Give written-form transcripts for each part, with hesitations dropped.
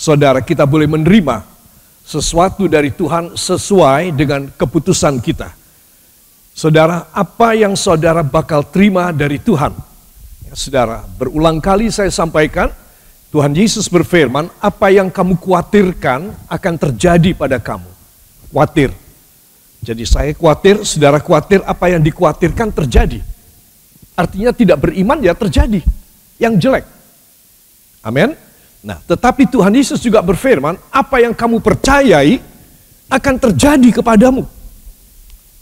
Saudara, kita boleh menerima sesuatu dari Tuhan sesuai dengan keputusan kita. Saudara, apa yang saudara bakal terima dari Tuhan? Ya, saudara, berulang kali saya sampaikan, Tuhan Yesus berfirman, apa yang kamu khawatirkan akan terjadi pada kamu. Khawatir. Jadi saya khawatir, saudara khawatir, apa yang dikhawatirkan terjadi. Artinya tidak beriman ya terjadi yang jelek. Amin. Nah, tetapi Tuhan Yesus juga berfirman, apa yang kamu percayai akan terjadi kepadamu.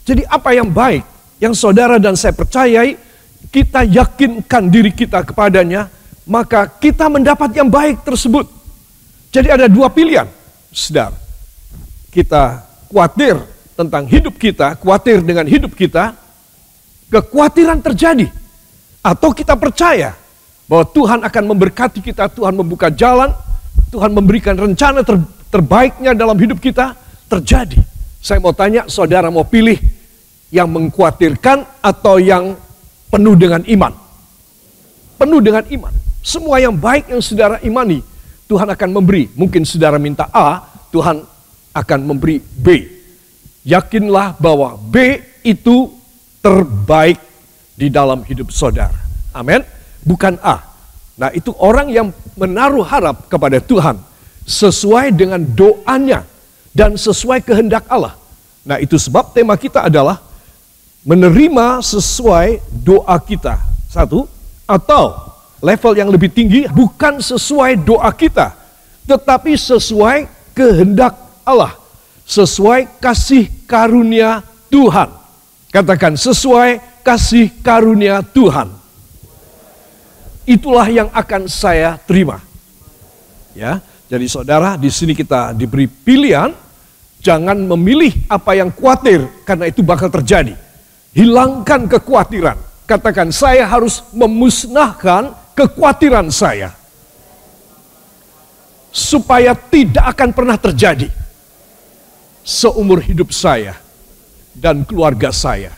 Jadi apa yang baik, yang saudara dan saya percayai, kita yakinkan diri kita kepadanya, maka kita mendapat yang baik tersebut. Jadi ada dua pilihan, saudara. Kita khawatir tentang hidup kita, khawatir dengan hidup kita, kekhawatiran terjadi. Atau kita percaya bahwa Tuhan akan memberkati kita, Tuhan membuka jalan, Tuhan memberikan rencana terbaiknya dalam hidup kita, terjadi. Saya mau tanya, saudara mau pilih yang mengkhawatirkan atau yang penuh dengan iman? Penuh dengan iman. Semua yang baik yang saudara imani, Tuhan akan memberi. Mungkin saudara minta A, Tuhan akan memberi B. Yakinlah bahwa B itu terbaik di dalam hidup saudara. Amin. Bukan A. Nah, itu orang yang menaruh harap kepada Tuhan sesuai dengan doanya dan sesuai kehendak Allah. Nah, itu sebab tema kita adalah menerima sesuai doa kita. Satu, atau level yang lebih tinggi bukan sesuai doa kita, tetapi sesuai kehendak Allah, sesuai kasih karunia Tuhan. Katakan sesuai kasih karunia Tuhan. Itulah yang akan saya terima. Ya, jadi saudara, di sini kita diberi pilihan, jangan memilih apa yang khawatir karena itu bakal terjadi. Hilangkan kekhawatiran. Katakan, saya harus memusnahkan kekhawatiran saya supaya tidak akan pernah terjadi seumur hidup saya dan keluarga saya.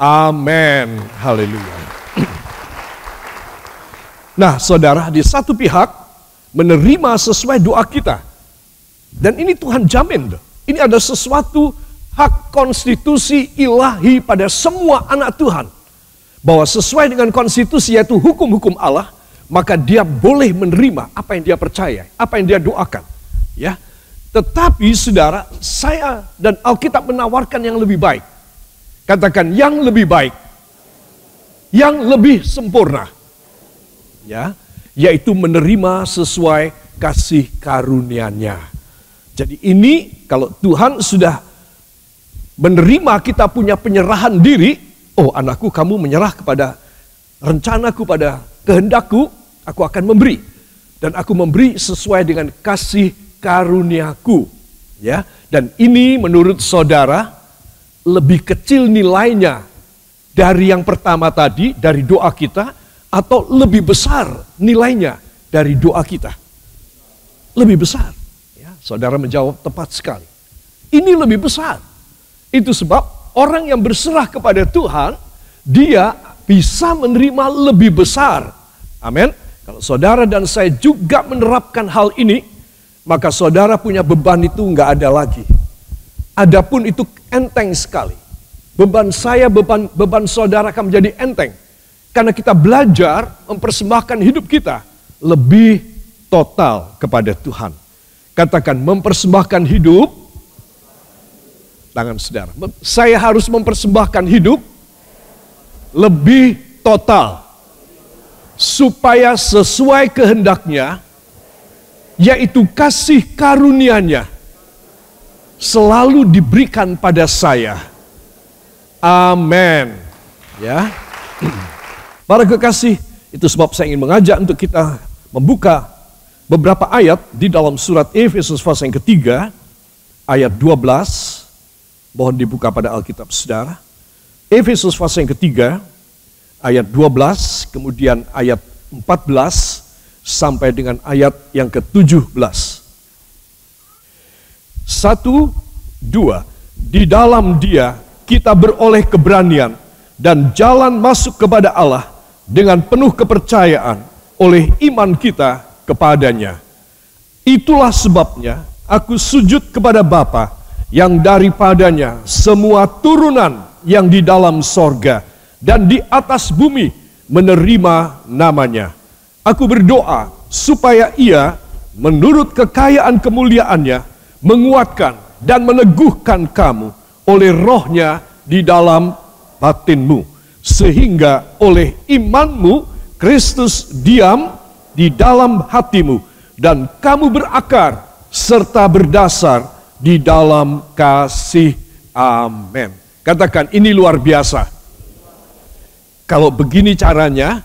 Amin. Haleluya. Nah, saudara, di satu pihak menerima sesuai doa kita. Dan ini Tuhan jamin. Ini ada sesuatu hak konstitusi ilahi pada semua anak Tuhan. Bahwa sesuai dengan konstitusi yaitu hukum-hukum Allah, maka dia boleh menerima apa yang dia percaya, apa yang dia doakan. Ya. Tetapi saudara, saya dan Alkitab menawarkan yang lebih baik. Katakan yang lebih baik. Yang lebih sempurna. Ya, yaitu menerima sesuai kasih karunia-Nya. Jadi ini kalau Tuhan sudah menerima kita punya penyerahan diri, oh anakku kamu menyerah kepada rencanaku, pada kehendakku, aku akan memberi. Dan aku memberi sesuai dengan kasih karuniaku. Ya, dan ini menurut saudara lebih kecil nilainya dari yang pertama tadi, dari doa kita, atau lebih besar nilainya dari doa kita? Lebih besar. Ya, saudara menjawab tepat sekali. Ini lebih besar. Itu sebab orang yang berserah kepada Tuhan, dia bisa menerima lebih besar. Amin. Kalau saudara dan saya juga menerapkan hal ini, maka saudara punya beban itu enggak ada lagi. Adapun itu enteng sekali. Beban saya, beban saudara akan menjadi enteng. Karena kita belajar mempersembahkan hidup kita lebih total kepada Tuhan. Katakan mempersembahkan hidup. Tangan saudara. Saya harus mempersembahkan hidup lebih total. Supaya sesuai kehendaknya, yaitu kasih karunia-Nya, selalu diberikan pada saya. Amin. Ya. Para kekasih, itu sebab saya ingin mengajak untuk kita membuka beberapa ayat di dalam surat Efesus pasal yang ketiga, ayat 12. Mohon dibuka pada Alkitab saudara. Efesus pasal yang ketiga, ayat 12, kemudian ayat 14, sampai dengan ayat yang ke-17. 1, 2. Di dalam Dia kita beroleh keberanian dan jalan masuk kepada Allah dengan penuh kepercayaan oleh iman kita kepadanya. Itulah sebabnya aku sujud kepada Bapa, yang daripadanya semua turunan yang di dalam sorga dan di atas bumi menerima namanya. Aku berdoa supaya Ia menurut kekayaan kemuliaannya menguatkan dan meneguhkan kamu oleh Roh-Nya di dalam batinmu, sehingga oleh imanmu Kristus diam di dalam hatimu dan kamu berakar serta berdasar di dalam kasih. Amin. Katakan, ini luar biasa. Kalau begini caranya,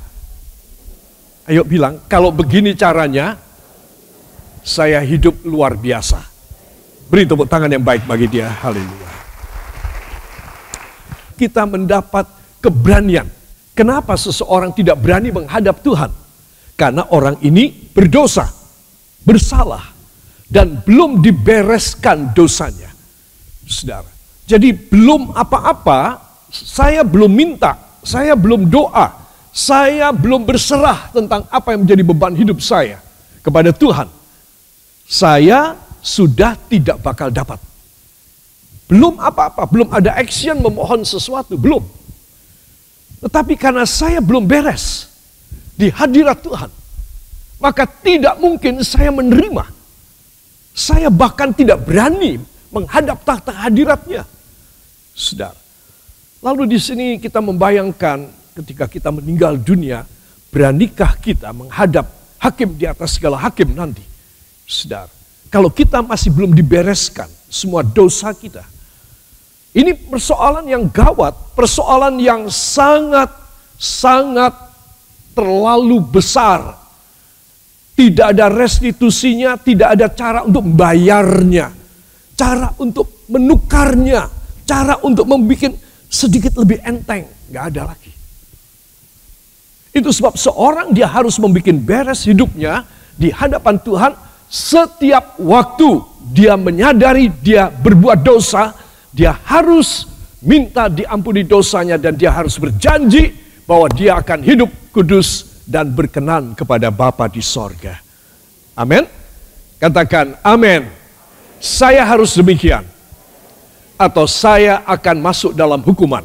ayo bilang, kalau begini caranya, saya hidup luar biasa. Beri tepuk tangan yang baik bagi dia. Haleluya. Kita mendapat keberanian. Kenapa seseorang tidak berani menghadap Tuhan? Karena orang ini berdosa, bersalah, dan belum dibereskan dosanya. Saudara, jadi belum apa-apa, saya belum minta, saya belum doa, saya belum berserah tentang apa yang menjadi beban hidup saya kepada Tuhan. Saya sudah tidak bakal dapat. Belum apa-apa, belum ada action memohon sesuatu, belum. Tetapi karena saya belum beres di hadirat Tuhan, maka tidak mungkin saya menerima. Saya bahkan tidak berani menghadap tahta hadiratnya. Saudara. Lalu di sini kita membayangkan ketika kita meninggal dunia, beranikah kita menghadap hakim di atas segala hakim nanti? Saudara, kalau kita masih belum dibereskan semua dosa kita, ini persoalan yang gawat, persoalan yang sangat terlalu besar. Tidak ada restitusinya, tidak ada cara untuk membayarnya, cara untuk menukarnya, cara untuk membuat sedikit lebih enteng, nggak ada lagi. Itu sebab seorang dia harus membuat beres hidupnya di hadapan Tuhan setiap waktu dia menyadari dia berbuat dosa, dia harus minta diampuni dosanya dan dia harus berjanji bahwa dia akan hidup kudus dan berkenan kepada Bapa di sorga. Amin. Katakan amin. Saya harus demikian. Atau saya akan masuk dalam hukuman.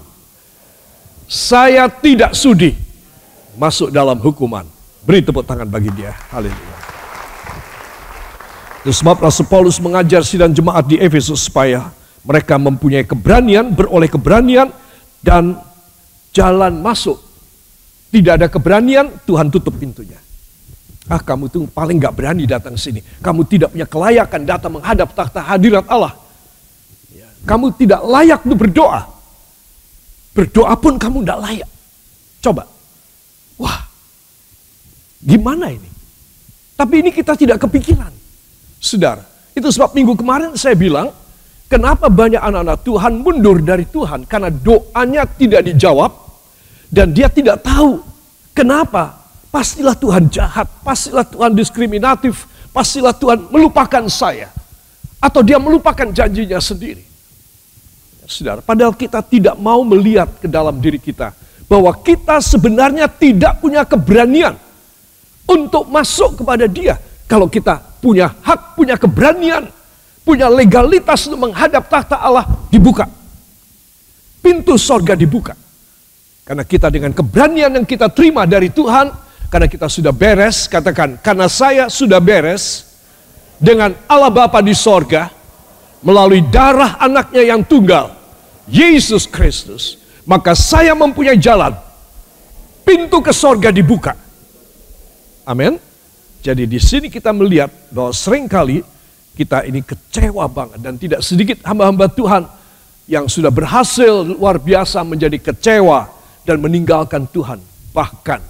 Saya tidak sudi masuk dalam hukuman. Beri tepuk tangan bagi dia. Haleluya. Itu sebab Rasul Paulus mengajar sidang jemaat di Efesus supaya mereka mempunyai keberanian, beroleh keberanian dan jalan masuk. Tidak ada keberanian, Tuhan tutup pintunya. Kamu tuh paling gak berani datang sini. Kamu tidak punya kelayakan datang menghadap tahta hadirat Allah. Kamu tidak layak untuk berdoa. Berdoa pun kamu tidak layak. Coba. Wah, gimana ini? Tapi ini kita tidak kepikiran. Saudara, itu sebab minggu kemarin saya bilang, kenapa banyak anak-anak Tuhan mundur dari Tuhan? Karena doanya tidak dijawab. Dan dia tidak tahu kenapa. Pastilah Tuhan jahat, pastilah Tuhan diskriminatif, pastilah Tuhan melupakan saya. Atau dia melupakan janjinya sendiri. Saudara, padahal kita tidak mau melihat ke dalam diri kita. Bahwa kita sebenarnya tidak punya keberanian untuk masuk kepada dia. Kalau kita punya hak, punya keberanian, punya legalitas untuk menghadap tahta Allah, dibuka. Pintu sorga dibuka. Karena kita dengan keberanian yang kita terima dari Tuhan, karena kita sudah beres, katakan, karena saya sudah beres dengan Allah Bapa di sorga, melalui darah anaknya yang tunggal, Yesus Kristus, maka saya mempunyai jalan, pintu ke sorga dibuka. Amin. Jadi di sini kita melihat bahwa seringkali kita ini kecewa banget, dan tidak sedikit hamba-hamba Tuhan yang sudah berhasil luar biasa menjadi kecewa, dan meninggalkan Tuhan, bahkan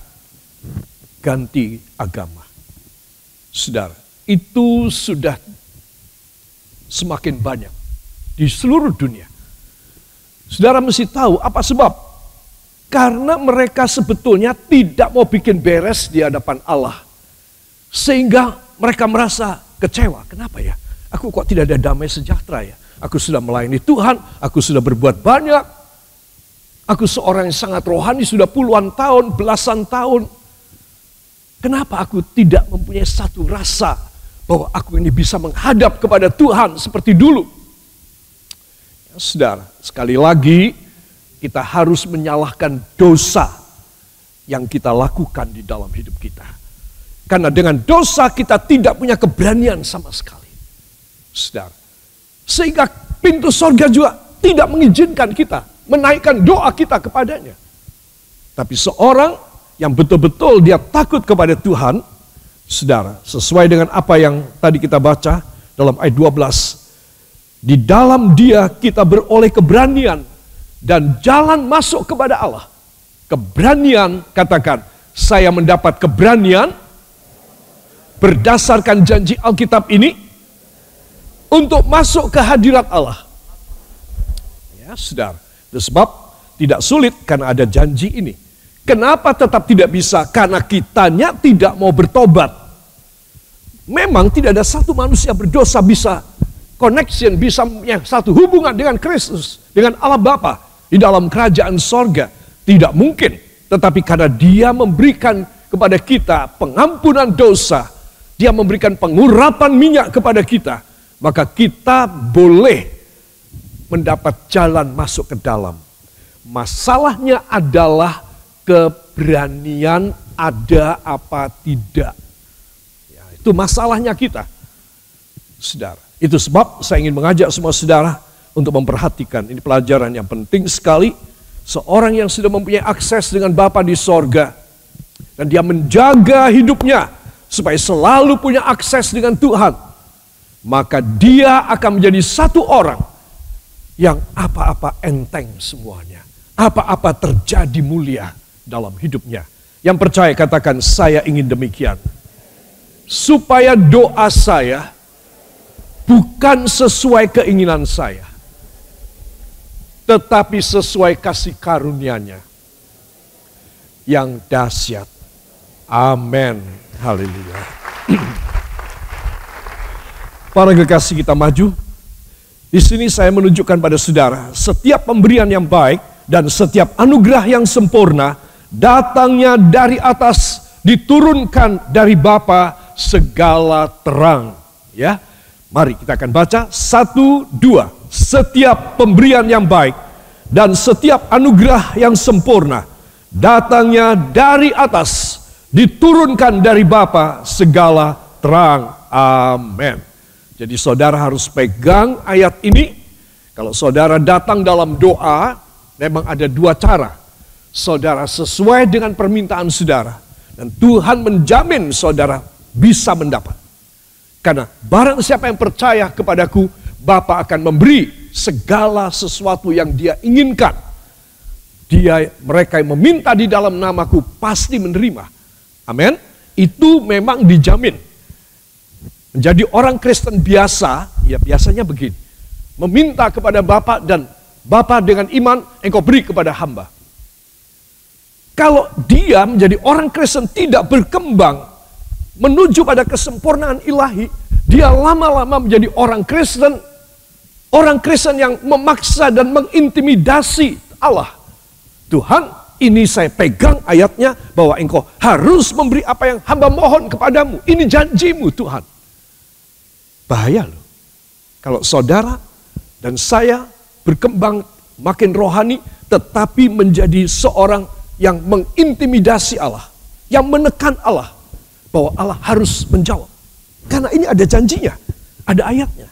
ganti agama. Saudara, itu sudah semakin banyak di seluruh dunia. Saudara mesti tahu apa sebab? Karena mereka sebetulnya tidak mau bikin beres di hadapan Allah. Sehingga mereka merasa kecewa. Kenapa ya? Aku kok tidak ada damai sejahtera ya? Aku sudah melayani Tuhan, aku sudah berbuat banyak. Aku seorang yang sangat rohani sudah puluhan tahun, belasan tahun. Kenapa aku tidak mempunyai satu rasa bahwa aku ini bisa menghadap kepada Tuhan seperti dulu. Ya, saudara, sekali lagi kita harus menyalahkan dosa yang kita lakukan di dalam hidup kita. Karena dengan dosa kita tidak punya keberanian sama sekali. Saudara, sehingga pintu sorga juga tidak mengizinkan kita menaikkan doa kita kepadanya. Tapi seorang yang betul-betul dia takut kepada Tuhan, saudara, sesuai dengan apa yang tadi kita baca dalam ayat 12, di dalam dia kita beroleh keberanian dan jalan masuk kepada Allah. Keberanian, katakan, saya mendapat keberanian berdasarkan janji Alkitab ini untuk masuk ke hadirat Allah. Ya, saudara, itu sebab tidak sulit karena ada janji ini. Kenapa tetap tidak bisa? Karena kitanya tidak mau bertobat. Memang tidak ada satu manusia berdosa bisa connection, bisa satu hubungan dengan Kristus, dengan Allah Bapa di dalam kerajaan sorga. Tidak mungkin. Tetapi karena dia memberikan kepada kita pengampunan dosa, dia memberikan pengurapan minyak kepada kita, maka kita boleh mendapat jalan masuk ke dalam. Masalahnya adalah keberanian ada apa tidak. Ya, itu masalahnya kita. Saudara, itu sebab saya ingin mengajak semua saudara untuk memperhatikan, ini pelajaran yang penting sekali. Seorang yang sudah mempunyai akses dengan Bapa di sorga, dan dia menjaga hidupnya supaya selalu punya akses dengan Tuhan, maka dia akan menjadi satu orang yang apa-apa enteng semuanya. Apa-apa terjadi mulia dalam hidupnya. Yang percaya katakan, saya ingin demikian. Supaya doa saya bukan sesuai keinginan saya, tetapi sesuai kasih karunia-Nya yang dahsyat. Amin. Haleluya. Para kekasih, kita maju. Di sini saya menunjukkan pada saudara, setiap pemberian yang baik dan setiap anugerah yang sempurna datangnya dari atas, diturunkan dari Bapa segala terang. Ya, mari kita akan baca 1, 2. Setiap pemberian yang baik dan setiap anugerah yang sempurna datangnya dari atas, diturunkan dari Bapa segala terang. Amin. Jadi saudara harus pegang ayat ini. Kalau saudara datang dalam doa, memang ada dua cara. Saudara sesuai dengan permintaan saudara, dan Tuhan menjamin saudara bisa mendapat. Karena barang siapa yang percaya kepadaku, Bapa akan memberi segala sesuatu yang dia inginkan. Mereka yang meminta di dalam namaku pasti menerima. Amin. Itu memang dijamin. Menjadi orang Kristen biasa, ya biasanya begini. Meminta kepada Bapa dan Bapa dengan iman, engkau beri kepada hamba. Kalau dia menjadi orang Kristen tidak berkembang menuju pada kesempurnaan ilahi, dia lama-lama menjadi orang Kristen yang memaksa dan mengintimidasi Allah. Tuhan, ini saya pegang ayatnya bahwa engkau harus memberi apa yang hamba mohon kepadamu. Ini janjimu Tuhan. Bahaya loh. Kalau saudara dan saya berkembang makin rohani, tetapi menjadi seorang yang mengintimidasi Allah, yang menekan Allah, bahwa Allah harus menjawab. Karena ini ada janjinya, ada ayatnya.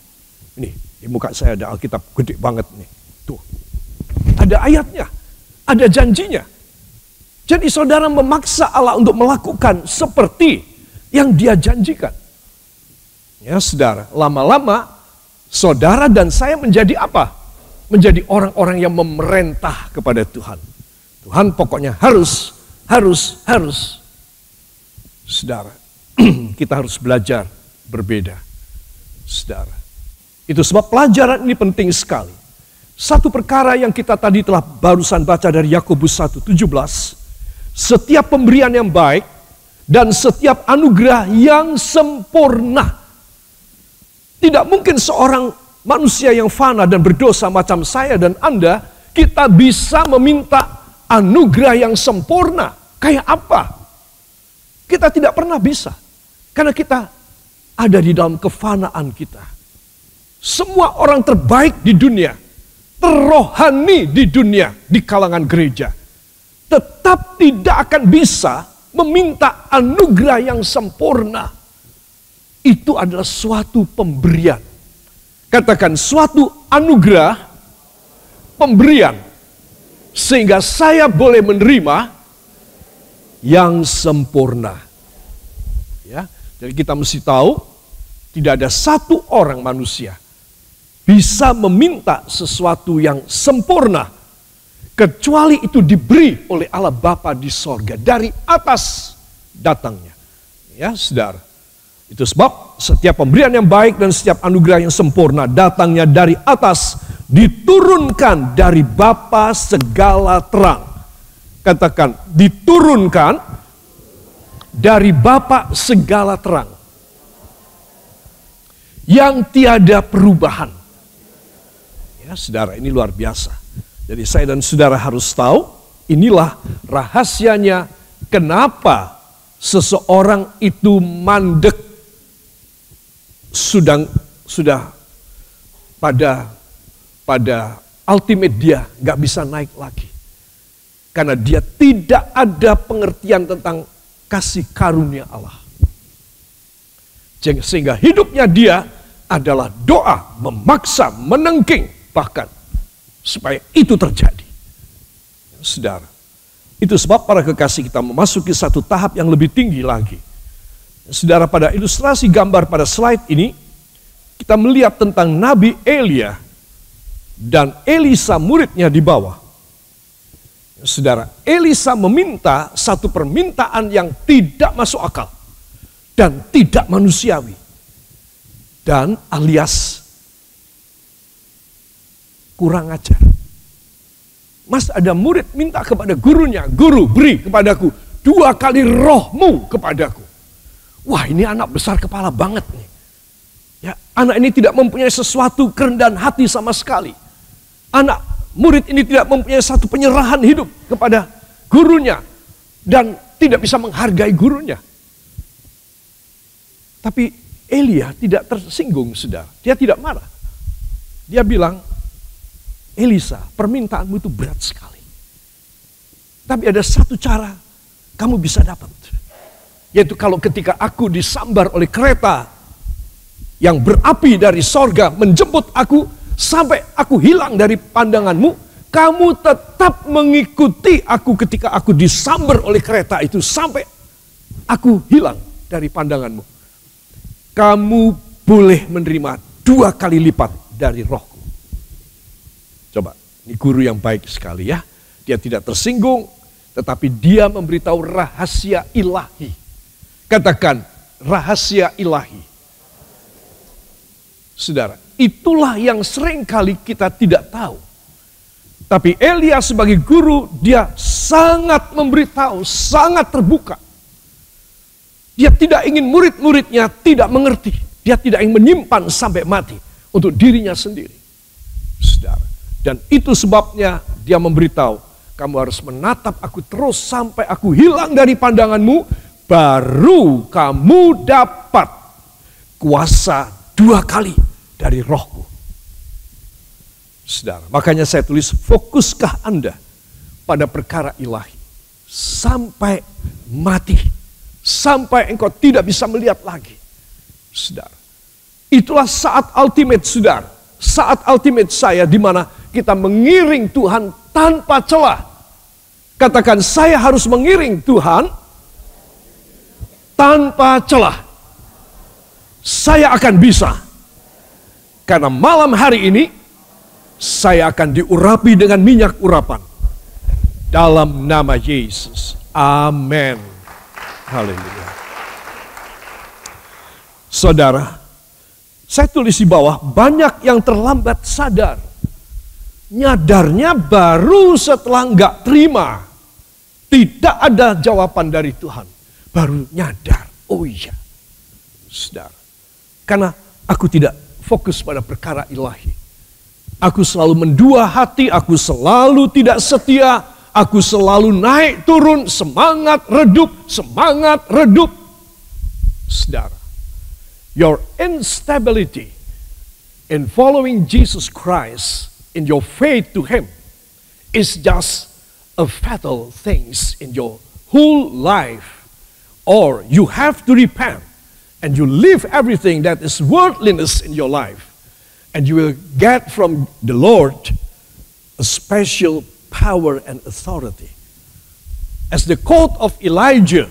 Ini, di muka saya ada Alkitab gede banget nih. Tuh, ada ayatnya, ada janjinya. Jadi saudara memaksa Allah untuk melakukan seperti yang dia janjikan. Ya saudara, lama-lama saudara dan saya menjadi apa? Menjadi orang-orang yang memerintah kepada Tuhan. Tuhan pokoknya harus. Saudara, kita harus belajar berbeda. Saudara, itu sebab pelajaran ini penting sekali. Satu perkara yang kita tadi telah barusan baca dari Yakobus 1:17. Setiap pemberian yang baik dan setiap anugerah yang sempurna. Tidak mungkin seorang manusia yang fana dan berdosa macam saya dan Anda, kita bisa meminta anugerah yang sempurna. Kayak apa? Kita tidak pernah bisa. Karena kita ada di dalam kefanaan kita. Semua orang terbaik di dunia, terrohani di dunia, di kalangan gereja, tetap tidak akan bisa meminta anugerah yang sempurna. Itu adalah suatu pemberian. Katakan suatu anugerah, pemberian. Sehingga saya boleh menerima yang sempurna. Ya, jadi kita mesti tahu, tidak ada satu orang manusia bisa meminta sesuatu yang sempurna, kecuali itu diberi oleh Allah Bapa di sorga, dari atas datangnya. Ya, saudara. Itu sebab setiap pemberian yang baik dan setiap anugerah yang sempurna datangnya dari atas, diturunkan dari Bapa segala terang. Katakan, diturunkan dari Bapa segala terang, yang tiada perubahan. Ya, saudara, ini luar biasa. Jadi saya dan saudara harus tahu, inilah rahasianya kenapa seseorang itu mandek sudah pada ultimate dia nggak bisa naik lagi. Karena dia tidak ada pengertian tentang kasih karunia Allah. Sehingga hidupnya dia adalah doa, memaksa, menengking bahkan supaya itu terjadi. Saudara, itu sebab para kekasih kita memasuki satu tahap yang lebih tinggi lagi. Saudara, pada ilustrasi gambar pada slide ini, kita melihat tentang Nabi Elia dan Elisa muridnya di bawah. Saudara, Elisa meminta satu permintaan yang tidak masuk akal dan tidak manusiawi. Dan alias kurang ajar. Mas, ada murid minta kepada gurunya, "Guru, beri kepadaku 2 kali rohmu kepadaku." Wah, ini anak besar kepala banget nih. Ya, anak ini tidak mempunyai sesuatu kerendahan hati sama sekali. Anak murid ini tidak mempunyai satu penyerahan hidup kepada gurunya dan tidak bisa menghargai gurunya. Tapi Elia tidak tersinggung, saudara. Dia tidak marah. Dia bilang, "Elisa, permintaanmu itu berat sekali. Tapi ada satu cara kamu bisa dapat. Yaitu kalau ketika aku disambar oleh kereta yang berapi dari sorga menjemput aku sampai aku hilang dari pandanganmu, kamu tetap mengikuti aku ketika aku disambar oleh kereta itu sampai aku hilang dari pandanganmu. Kamu boleh menerima 2 kali lipat dari rohku." Coba, ini guru yang baik sekali ya. Dia tidak tersinggung, tetapi dia memberitahu rahasia ilahi. Katakan, rahasia ilahi. Saudara, itulah yang sering kali kita tidak tahu. Tapi Elia sebagai guru, dia sangat memberitahu, sangat terbuka. Dia tidak ingin murid-muridnya tidak mengerti. Dia tidak ingin menyimpan sampai mati untuk dirinya sendiri. Saudara, dan itu sebabnya dia memberitahu, kamu harus menatap aku terus sampai aku hilang dari pandanganmu, baru kamu dapat kuasa 2 kali dari rohku. Saudara, makanya saya tulis, fokuskah Anda pada perkara ilahi sampai mati, sampai engkau tidak bisa melihat lagi. Saudara, itulah saat ultimate, saudara. Saat ultimate saya di mana kita mengiring Tuhan tanpa celah. Katakan, saya harus mengiring Tuhan tanpa celah. Saya akan bisa. Karena malam hari ini, saya akan diurapi dengan minyak urapan. Dalam nama Yesus. Amin. Haleluya. Saudara, saya tulis di bawah, banyak yang terlambat sadar. Nyadarnya baru setelah nggak terima. Tidak ada jawaban dari Tuhan. Baru nyadar, oh iya, saudara. Karena aku tidak fokus pada perkara ilahi. Aku selalu mendua hati, aku selalu tidak setia, aku selalu naik turun, semangat redup, semangat redup. Saudara, Your instability in following Jesus Christ in your faith to Him is just a fatal things in your whole life. Or you have to repent and you leave everything that is worldliness in your life, and you will get from the Lord a special power and authority. As the coat of Elijah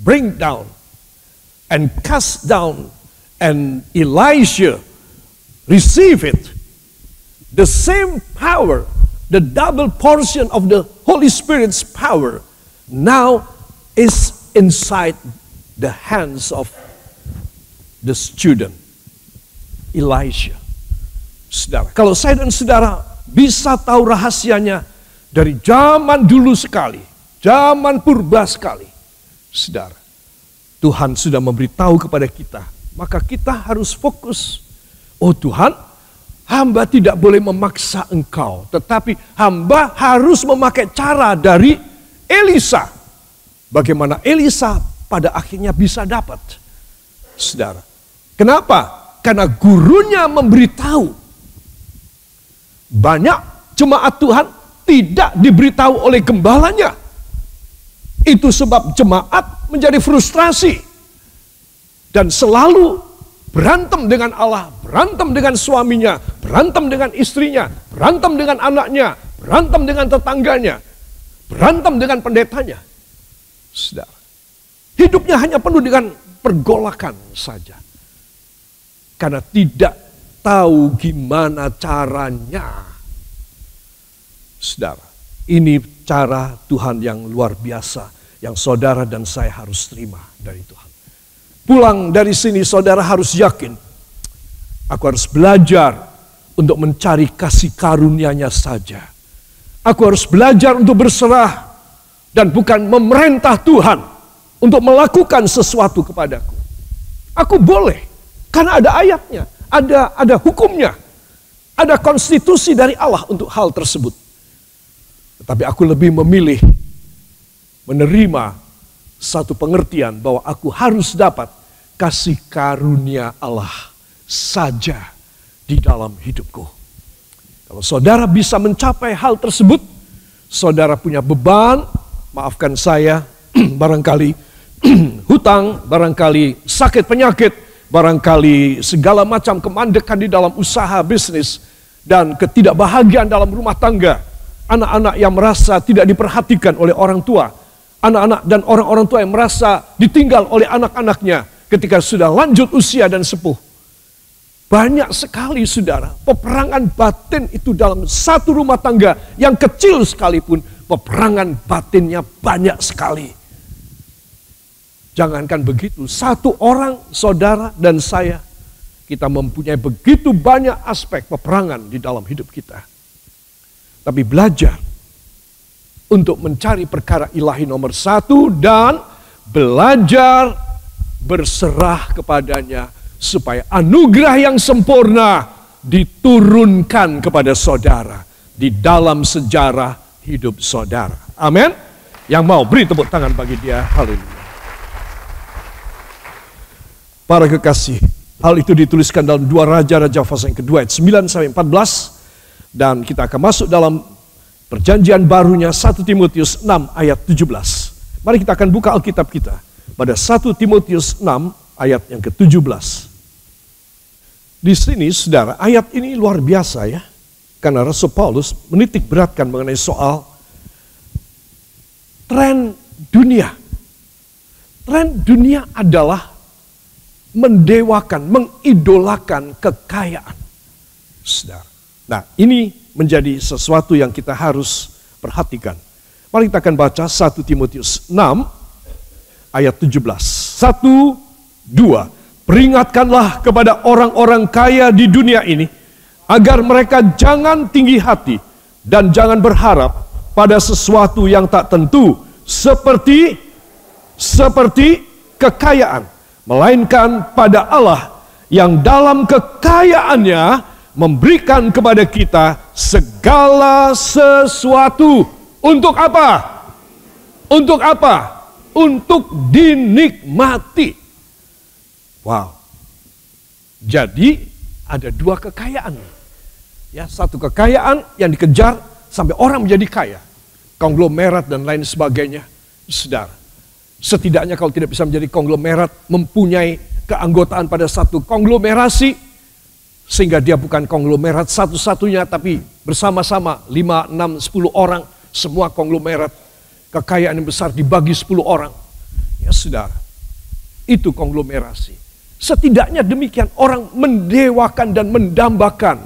bring down and cast down, and Elisha receive it, the same power, the double portion of the Holy Spirit's power now is inside the hands of the student, Elisha. Saudara, kalau saya dan saudara bisa tahu rahasianya dari zaman dulu sekali, zaman purba sekali, saudara, Tuhan sudah memberitahu kepada kita, maka kita harus fokus. Oh Tuhan, hamba tidak boleh memaksa Engkau, tetapi hamba harus memakai cara dari Elisa. Bagaimana Elisa pada akhirnya bisa dapat, saudara. Kenapa? Karena gurunya memberitahu. Banyak jemaat Tuhan tidak diberitahu oleh gembalanya. Itu sebab jemaat menjadi frustrasi dan selalu berantem dengan Allah, berantem dengan suaminya, berantem dengan istrinya, berantem dengan anaknya, berantem dengan tetangganya, berantem dengan pendetanya. Saudara, hidupnya hanya penuh dengan pergolakan saja. Karena tidak tahu gimana caranya. Saudara, ini cara Tuhan yang luar biasa yang saudara dan saya harus terima dari Tuhan. Pulang dari sini saudara harus yakin, aku harus belajar untuk mencari kasih karunia-Nya saja. Aku harus belajar untuk berserah dan bukan memerintah Tuhan untuk melakukan sesuatu kepadaku. Aku boleh, karena ada ayatnya, ada hukumnya, ada konstitusi dari Allah untuk hal tersebut. Tetapi aku lebih memilih menerima satu pengertian bahwa aku harus dapat kasih karunia Allah saja di dalam hidupku. Kalau saudara bisa mencapai hal tersebut, saudara punya beban, maafkan saya, barangkali hutang, barangkali sakit penyakit, barangkali segala macam kemandekan di dalam usaha bisnis, dan ketidakbahagiaan dalam rumah tangga, anak-anak yang merasa tidak diperhatikan oleh orang tua, anak-anak dan orang-orang tua yang merasa ditinggal oleh anak-anaknya ketika sudah lanjut usia dan sepuh. Banyak sekali saudara, peperangan batin itu dalam satu rumah tangga yang kecil sekalipun, peperangan batinnya banyak sekali. Jangankan begitu, satu orang saudara dan saya, kita mempunyai begitu banyak aspek peperangan di dalam hidup kita. Tapi belajar untuk mencari perkara ilahi nomor satu dan belajar berserah kepadanya supaya anugerah yang sempurna diturunkan kepada saudara di dalam sejarah hidup saudara. Amin. Yang mau beri tepuk tangan bagi dia. Haleluya. Para kekasih, hal itu dituliskan dalam 2 Raja-Raja pasal yang kedua ayat 9-14, dan kita akan masuk dalam perjanjian barunya 1 Timotius 6 ayat 17. Mari kita akan buka Alkitab kita pada 1 Timotius 6 ayat yang ke-17. Di sini saudara, ayat ini luar biasa ya, karena Rasul Paulus menitik beratkan mengenai soal tren dunia. Tren dunia adalah mendewakan, mengidolakan kekayaan. Saudara. Nah, ini menjadi sesuatu yang kita harus perhatikan. Mari kita akan baca 1 Timotius 6 ayat 17. 1, 2. Peringatkanlah kepada orang-orang kaya di dunia ini agar mereka jangan tinggi hati dan jangan berharap pada sesuatu yang tak tentu seperti kekayaan, melainkan pada Allah yang dalam kekayaannya memberikan kepada kita segala sesuatu. Untuk apa? Untuk apa? Untuk dinikmati. Wow. Jadi ada dua kekayaan. Ya, satu kekayaan yang dikejar sampai orang menjadi kaya. Konglomerat dan lain sebagainya. Saudara, setidaknya kalau tidak bisa menjadi konglomerat, mempunyai keanggotaan pada satu konglomerasi, sehingga dia bukan konglomerat satu-satunya, tapi bersama-sama 5, 6, 10 orang, semua konglomerat, kekayaan yang besar dibagi 10 orang. Ya saudara, itu konglomerasi. Setidaknya demikian orang mendewakan dan mendambakan.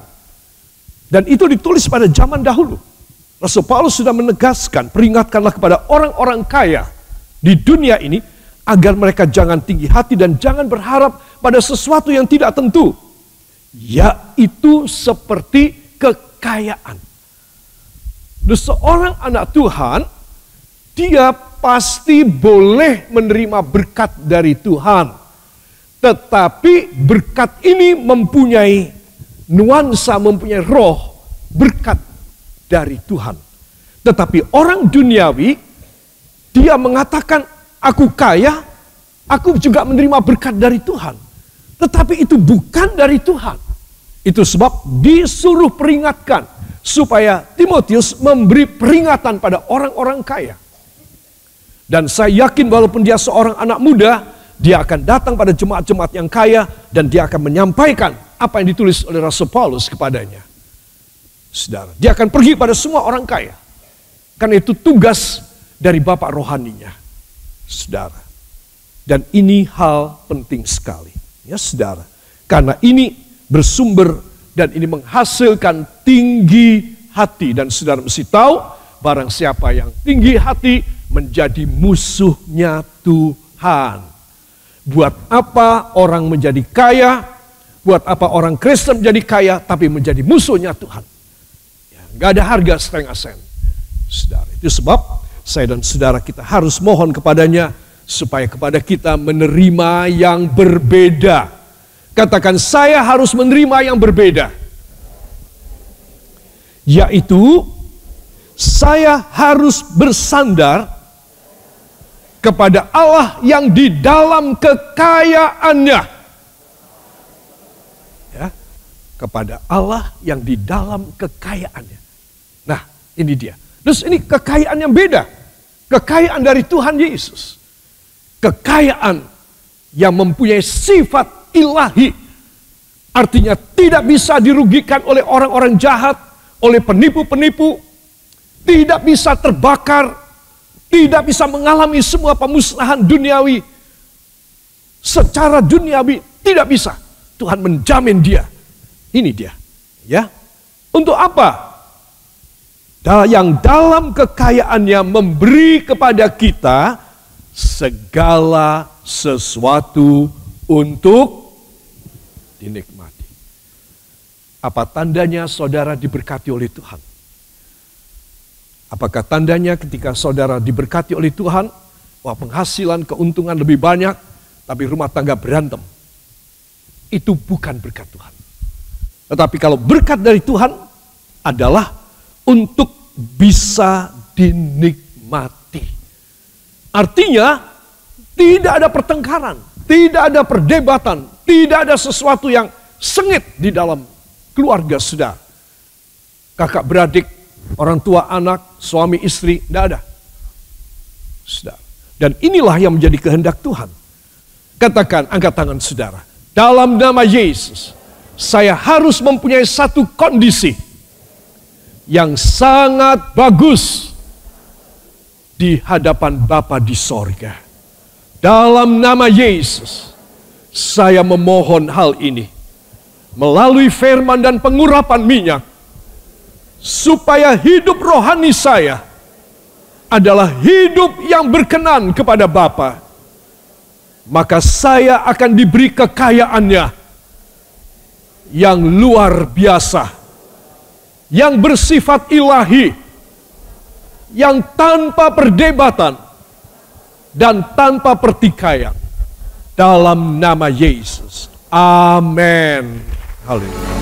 Dan itu ditulis pada zaman dahulu. Rasul Paulus sudah menegaskan, peringatkanlah kepada orang-orang kaya di dunia ini, agar mereka jangan tinggi hati dan jangan berharap pada sesuatu yang tidak tentu. Yaitu seperti kekayaan. Dan seorang anak Tuhan, dia pasti boleh menerima berkat dari Tuhan. Tetapi berkat ini mempunyai nuansa, mempunyai roh berkat dari Tuhan. Tetapi orang duniawi, dia mengatakan, aku kaya, aku juga menerima berkat dari Tuhan. Tetapi itu bukan dari Tuhan. Itu sebab disuruh peringatkan, supaya Timotius memberi peringatan pada orang-orang kaya. Dan saya yakin walaupun dia seorang anak muda, dia akan datang pada jemaat-jemaat yang kaya, dan dia akan menyampaikan apa yang ditulis oleh Rasul Paulus kepadanya. Saudara, dia akan pergi pada semua orang kaya. Karena itu tugas dari Bapak rohaninya. Saudara. Dan ini hal penting sekali. Ya saudara. Karena ini bersumber dan ini menghasilkan tinggi hati. Dan saudara mesti tahu, barang siapa yang tinggi hati menjadi musuhnya Tuhan. Buat apa orang menjadi kaya? Buat apa orang Kristen menjadi kaya tapi menjadi musuhnya Tuhan? Gak ada harga setengah sen. Saudara, itu sebab saya dan saudara kita harus mohon kepadanya supaya kepada kita menerima yang berbeda. Katakan, saya harus menerima yang berbeda. Yaitu, saya harus bersandar kepada Allah yang di dalam kekayaannya. Ya, kepada Allah yang di dalam kekayaannya. Nah, ini dia. Terus ini kekayaan yang beda. Kekayaan dari Tuhan Yesus. Kekayaan yang mempunyai sifat ilahi. Artinya tidak bisa dirugikan oleh orang-orang jahat, oleh penipu-penipu. Tidak bisa terbakar. Tidak bisa mengalami semua pemusnahan duniawi. Secara duniawi tidak bisa. Tuhan menjamin dia. Ini dia. Ya. Untuk apa? Yang dalam kekayaannya memberi kepada kita segala sesuatu untuk dinikmati. Apa tandanya saudara diberkati oleh Tuhan? Apakah tandanya ketika saudara diberkati oleh Tuhan, wah penghasilan, keuntungan lebih banyak, tapi rumah tangga berantem? Itu bukan berkat Tuhan. Tetapi kalau berkat dari Tuhan adalah untuk bisa dinikmati. Artinya tidak ada pertengkaran, tidak ada perdebatan, tidak ada sesuatu yang sengit di dalam keluarga saudara. Kakak beradik, orang tua anak, suami istri, tidak ada. Saudara. Dan inilah yang menjadi kehendak Tuhan. Katakan, angkat tangan saudara. Dalam nama Yesus, saya harus mempunyai satu kondisi yang sangat bagus di hadapan Bapa di sorga. Dalam nama Yesus, saya memohon hal ini melalui firman dan pengurapan minyak, supaya hidup rohani saya adalah hidup yang berkenan kepada Bapa. Maka saya akan diberi kekayaannya yang luar biasa, yang bersifat ilahi, yang tanpa perdebatan dan tanpa pertikaian. Dalam nama Yesus. Amin. Haleluya.